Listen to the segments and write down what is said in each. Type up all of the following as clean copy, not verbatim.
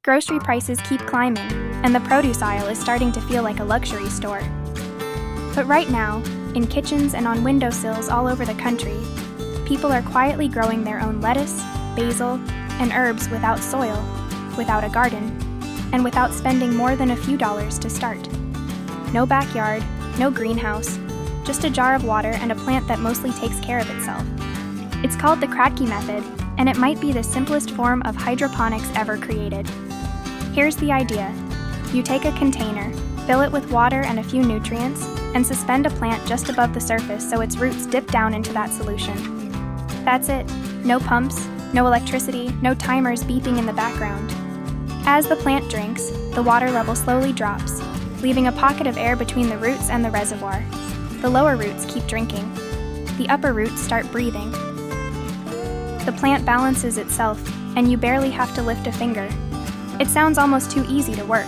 Grocery prices keep climbing, and the produce aisle is starting to feel like a luxury store. But right now, in kitchens and on windowsills all over the country, people are quietly growing their own lettuce, basil, and herbs without soil, without a garden, and without spending more than a few dollars to start. No backyard, no greenhouse, just a jar of water and a plant that mostly takes care of itself. It's called the Kratky Method, and it might be the simplest form of hydroponics ever created. Here's the idea. You take a container, fill it with water and a few nutrients, and suspend a plant just above the surface so its roots dip down into that solution. That's it. No pumps, no electricity, no timers beeping in the background. As the plant drinks, the water level slowly drops, leaving a pocket of air between the roots and the reservoir. The lower roots keep drinking. The upper roots start breathing. The plant balances itself, and you barely have to lift a finger. It sounds almost too easy to work,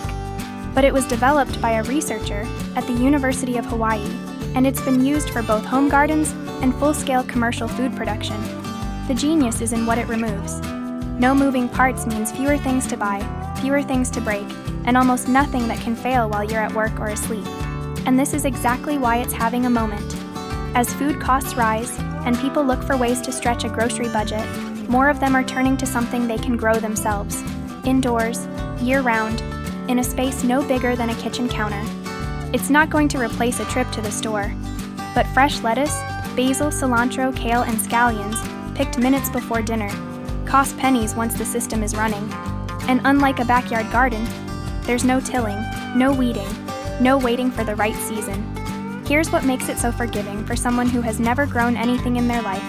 but it was developed by a researcher at the University of Hawaii, and it's been used for both home gardens and full-scale commercial food production. The genius is in what it removes. No moving parts means fewer things to buy, fewer things to break, and almost nothing that can fail while you're at work or asleep. And this is exactly why it's having a moment. As food costs rise, and people look for ways to stretch a grocery budget, more of them are turning to something they can grow themselves, indoors, year-round, in a space no bigger than a kitchen counter. It's not going to replace a trip to the store, but fresh lettuce, basil, cilantro, kale, and scallions, picked minutes before dinner, cost pennies once the system is running. And unlike a backyard garden, there's no tilling, no weeding, no waiting for the right season. Here's what makes it so forgiving for someone who has never grown anything in their life.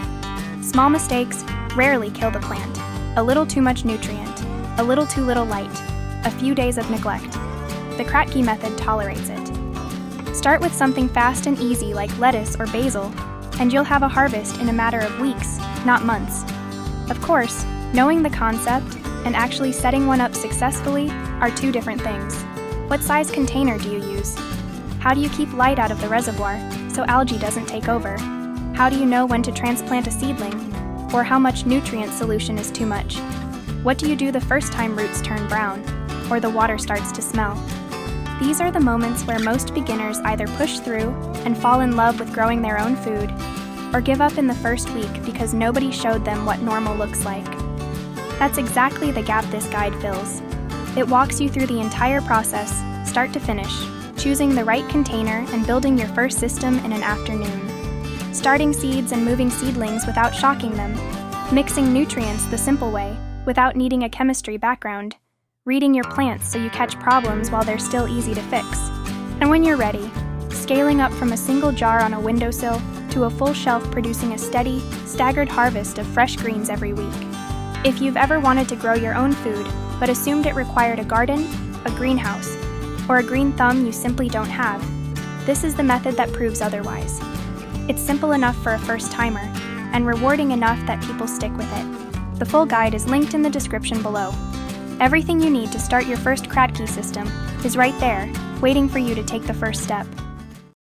Small mistakes rarely kill the plant. A little too much nutrient, a little too little light, a few days of neglect. The Kratky Method tolerates it. Start with something fast and easy like lettuce or basil, and you'll have a harvest in a matter of weeks, not months. Of course, knowing the concept and actually setting one up successfully are two different things. What size container do you use? How do you keep light out of the reservoir so algae doesn't take over? How do you know when to transplant a seedling? Or how much nutrient solution is too much? What do you do the first time roots turn brown, or the water starts to smell? These are the moments where most beginners either push through and fall in love with growing their own food, or give up in the first week because nobody showed them what normal looks like. That's exactly the gap this guide fills. It walks you through the entire process, start to finish, choosing the right container and building your first system in an afternoon. Starting seeds and moving seedlings without shocking them, mixing nutrients the simple way, without needing a chemistry background, reading your plants so you catch problems while they're still easy to fix. And when you're ready, scaling up from a single jar on a windowsill to a full shelf producing a steady, staggered harvest of fresh greens every week. If you've ever wanted to grow your own food, but assumed it required a garden, a greenhouse, or a green thumb you simply don't have, this is the method that proves otherwise. It's simple enough for a first-timer, and rewarding enough that people stick with it. The full guide is linked in the description below. Everything you need to start your first Kratky system is right there, waiting for you to take the first step.